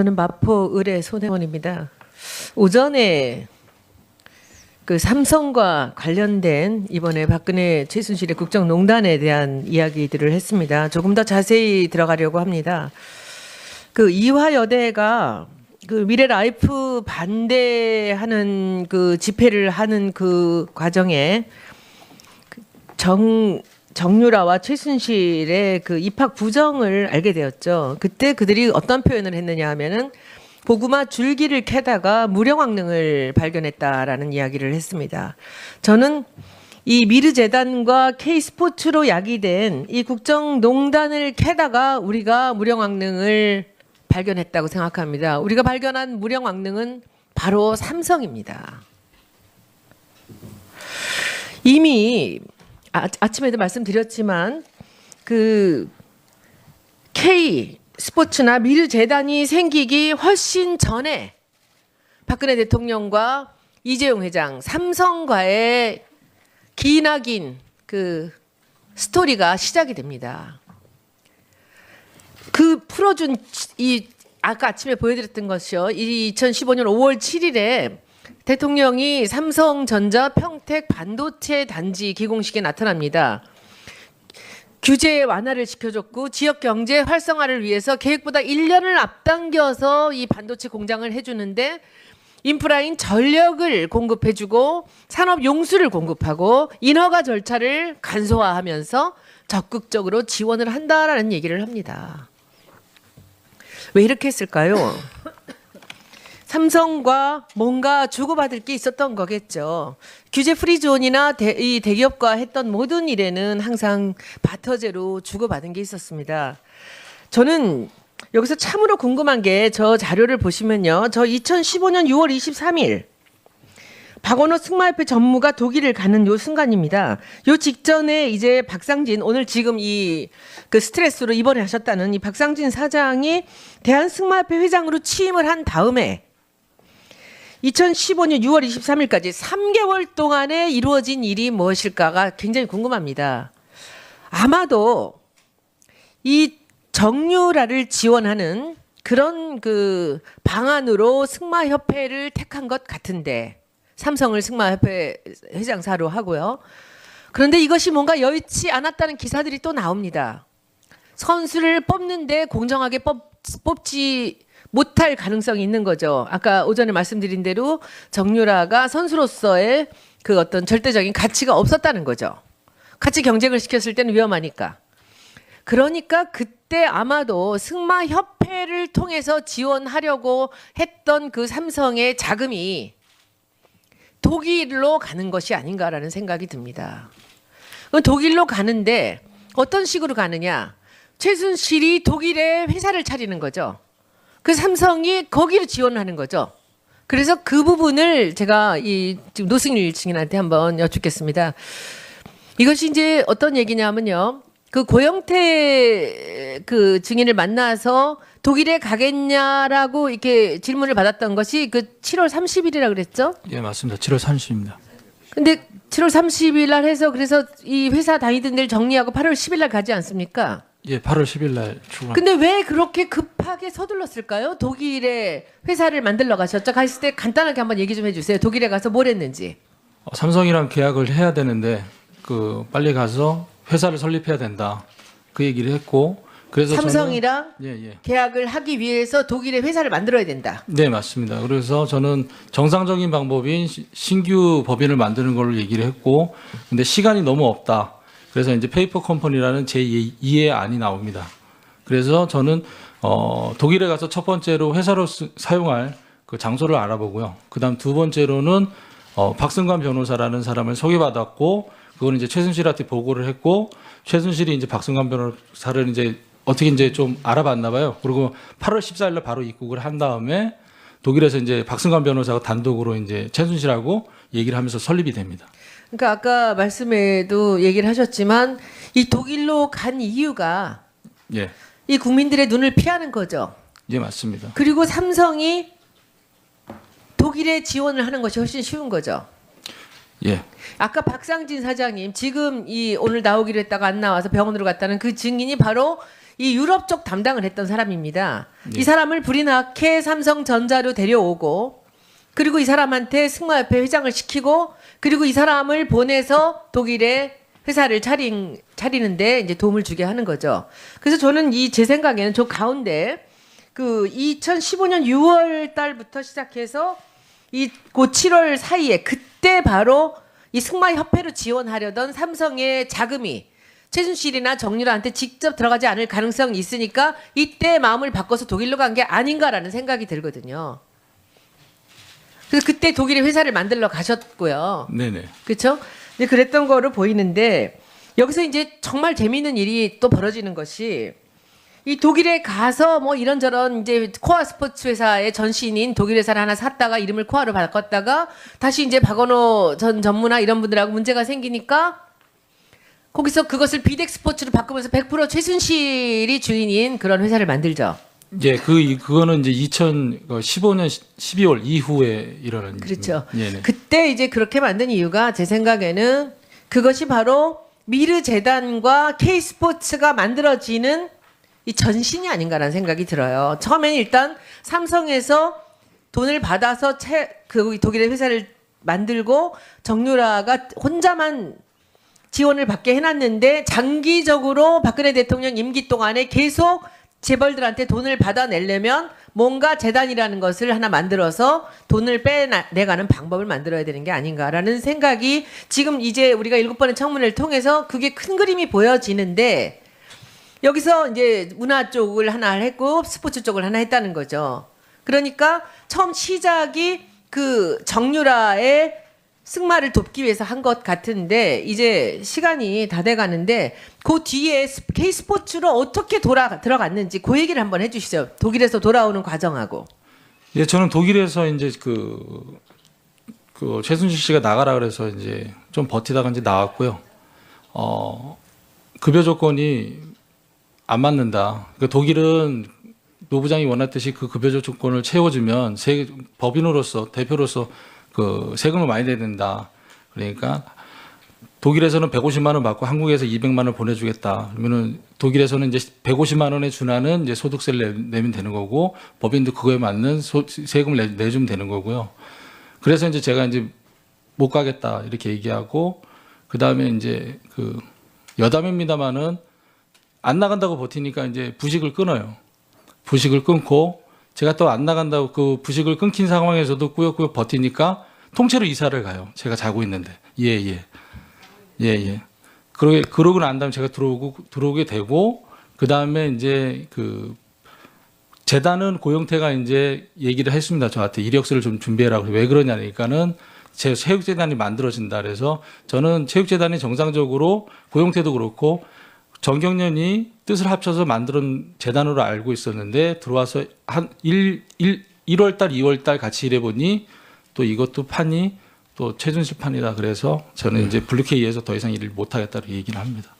저는 마포 의뢰 손혜원입니다. 오전에 그 삼성과 관련된 이번에 박근혜 최순실의 국정농단에 대한 이야기들을 했습니다. 조금 더 자세히 들어가려고 합니다. 그 이화여대가 그 미래라이프 반대하는 그 집회를 하는 그 과정에 정유라와 최순실의 그 입학 부정을 알게 되었죠. 그때 그들이 어떤 표현을 했느냐 하면은 고구마 줄기를 캐다가 무령왕릉을 발견했다라는 이야기를 했습니다. 저는 이 미르재단과 K스포츠로 야기된 이 국정농단을 캐다가 우리가 무령왕릉을 발견했다고 생각합니다. 우리가 발견한 무령왕릉은 바로 삼성입니다. 이미 아침에도 말씀드렸지만 그 K 스포츠나 미르재단이 생기기 훨씬 전에 박근혜 대통령과 이재용 회장 삼성과의 기나긴 그 스토리가 시작이 됩니다. 그 풀어준 이 아까 아침에 보여드렸던 것이요. 이 2015년 5월 7일에 대통령이 삼성전자 평택 반도체 단지 기공식에 나타납니다. 규제 완화를 시켜줬고 지역 경제 활성화를 위해서 계획보다 1년을 앞당겨서 이 반도체 공장을 해주는데 인프라인 전력을 공급해주고 산업 용수를 공급하고 인허가 절차를 간소화하면서 적극적으로 지원을 한다라는 얘기를 합니다. 왜 이렇게 했을까요? 삼성과 뭔가 주고받을 게 있었던 거겠죠. 규제 프리존이나 이 대기업과 했던 모든 일에는 항상 바터제로 주고받은 게 있었습니다. 저는 여기서 참으로 궁금한 게 저 자료를 보시면요. 저 2015년 6월 23일 박원호 승마협회 전무가 독일을 가는 요 순간입니다. 요 직전에 이제 박상진 오늘 지금 이 그 스트레스로 입원하셨다는 이 박상진 사장이 대한승마협회 회장으로 취임을 한 다음에 2015년 6월 23일까지 3개월 동안에 이루어진 일이 무엇일까가 굉장히 궁금합니다. 아마도 이 정유라를 지원하는 그런 그 방안으로 승마협회를 택한 것 같은데 삼성을 승마협회 회장사로 하고요. 그런데 이것이 뭔가 여의치 않았다는 기사들이 또 나옵니다. 선수를 뽑는데 공정하게 뽑지 못할 가능성이 있는 거죠. 아까 오전에 말씀드린 대로 정유라가 선수로서의 그 어떤 절대적인 가치가 없었다는 거죠. 같이 경쟁을 시켰을 때는 위험하니까. 그러니까 그때 아마도 승마협회를 통해서 지원하려고 했던 그 삼성의 자금이 독일로 가는 것이 아닌가라는 생각이 듭니다. 독일로 가는데 어떤 식으로 가느냐. 최순실이 독일에 회사를 차리는 거죠. 그 삼성이 거기로 지원하는 거죠. 그래서 그 부분을 제가 이 지금 노승일 증인한테 한번 여쭙겠습니다. 이것이 이제 어떤 얘기냐면요. 그 고영태 그 증인을 만나서 독일에 가겠냐라고 이렇게 질문을 받았던 것이 그 7월 30일이라 그랬죠? 예, 맞습니다. 7월 30일입니다. 근데 7월 30일 날 해서 그래서 이 회사 다니던 데를 정리하고 8월 10일 날 가지 않습니까? 예, 8월 10일 날 출발. 근데 왜 그렇게 급하게 서둘렀을까요? 독일에 회사를 만들러 가셨죠? 갔을 때 간단하게 한번 얘기 좀 해주세요. 독일에 가서 뭘 했는지. 삼성이랑 계약을 해야 되는데 그 빨리 가서 회사를 설립해야 된다. 그 얘기를 했고 그래서 삼성이랑 저는, 계약을 하기 위해서 독일에 회사를 만들어야 된다. 네, 맞습니다. 그래서 저는 정상적인 방법인 신규 법인을 만드는 걸로 얘기를 했고 근데 시간이 너무 없다. 그래서 이제 페이퍼 컴퍼니라는 제2의 안이 나옵니다. 그래서 저는 독일에 가서 첫 번째로 회사로 사용할 그 장소를 알아보고요. 그다음 두 번째로는 박승관 변호사라는 사람을 소개받았고 그거는 이제 최순실한테 보고를 했고 최순실이 이제 박승관 변호사를 이제 어떻게 이제 좀 알아봤나 봐요. 그리고 8월 14일 날 바로 입국을 한 다음에 독일에서 이제 박승관 변호사가 단독으로 이제 최순실하고 얘기를 하면서 설립이 됩니다. 그러니까 아까 말씀에도 얘기를 하셨지만 이 독일로 간 이유가 예. 이 국민들의 눈을 피하는 거죠. 예, 맞습니다. 그리고 삼성이 독일에 지원을 하는 것이 훨씬 쉬운 거죠. 예. 아까 박상진 사장님 지금 이 오늘 나오기로 했다가 안 나와서 병원으로 갔다는 그 증인이 바로 이 유럽 쪽 담당을 했던 사람입니다. 네. 이 사람을 불이 나게 삼성전자로 데려오고 그리고 이 사람한테 승마협회 회장을 시키고 그리고 이 사람을 보내서 독일에 회사를 차리는데 이제 도움을 주게 하는 거죠. 그래서 저는 제 생각에는 저 가운데 그 2015년 6월 달부터 시작해서 고 7월 사이에 그때 바로 이 승마협회로 지원하려던 삼성의 자금이 최순실이나 정유라한테 직접 들어가지 않을 가능성이 있으니까 이때 마음을 바꿔서 독일로 간 게 아닌가라는 생각이 들거든요. 그래서 그때 독일에 회사를 만들러 가셨고요. 네네. 그렇죠? 이제 그랬던 거로 보이는데 여기서 이제 정말 재미있는 일이 또 벌어지는 것이 이 독일에 가서 뭐 이런저런 이제 코아 스포츠 회사의 전신인 독일 회사를 하나 샀다가 이름을 코아로 바꿨다가 다시 이제 박원호 전 전무나 이런 분들하고 문제가 생기니까 거기서 그것을 비덱 스포츠로 바꾸면서 100% 최순실이 주인인 그런 회사를 만들죠. 예, 그거는 이제 2015년 12월 이후에 일어난 그렇죠. 예, 네. 그때 이제 그렇게 만든 이유가 제 생각에는 그것이 바로 미르 재단과 K 스포츠가 만들어지는 이 전신이 아닌가라는 생각이 들어요. 처음에는 일단 삼성에서 돈을 받아서 그 독일의 회사를 만들고 정유라가 혼자만 지원을 받게 해놨는데 장기적으로 박근혜 대통령 임기 동안에 계속 재벌들한테 돈을 받아내려면 뭔가 재단이라는 것을 하나 만들어서 돈을 빼내가는 방법을 만들어야 되는 게 아닌가라는 생각이 지금 이제 우리가 7번의 청문회를 통해서 그게 큰 그림이 보여지는데 여기서 이제 문화 쪽을 하나 했고 스포츠 쪽을 하나 했다는 거죠. 그러니까 처음 시작이 그 정유라의 승마를 돕기 위해서 한 것 같은데 이제 시간이 다 돼가는데 그 뒤에 K 스포츠로 어떻게 들어갔는지 그 얘기를 한번 해주시죠. 독일에서 돌아오는 과정하고. 예, 저는 독일에서 이제 그 최순실 씨가 나가라 그래서 이제 좀 버티다가 이제 나왔고요. 급여 조건이 안 맞는다. 그러니까 독일은 노부장이 원했듯이 그 급여 조건을 채워주면 법인으로서 대표로서 그 세금을 많이 내야 된다. 그러니까 독일에서는 150만 원 받고 한국에서 200만 원 보내주겠다. 그러면은 독일에서는 이제 150만 원에 준하는 이제 소득세를 내면 되는 거고 법인도 그거에 맞는 세금을 내주면 되는 거고요. 그래서 이제 제가 이제 못 가겠다 이렇게 얘기하고 그 다음에 이제 그 여담입니다만은 안 나간다고 버티니까 이제 부식을 끊어요. 부식을 끊고 제가 또 안 나간다고 그 부식을 끊긴 상황에서도 꾸역꾸역 버티니까 통째로 이사를 가요. 제가 자고 있는데. 예. 그러고 난 다음에 제가 들어오게 되고, 그 다음에 이제 그 재단은 고영태가 이제 얘기를 했습니다. 저한테 이력서를 좀 준비해라고. 왜 그러냐니까는 제 체육재단이 만들어진다. 그래서 저는 체육재단이 정상적으로 고영태도 그렇고 정경련이 뜻을 합쳐서 만든 재단으로 알고 있었는데 들어와서 한 1월 달, 2월 달 같이 일해보니 또 이것도 판이 또 최순실 판이다. 그래서 저는 이제 블루케이에서 더 이상 일을 못하겠다고 얘기를 합니다.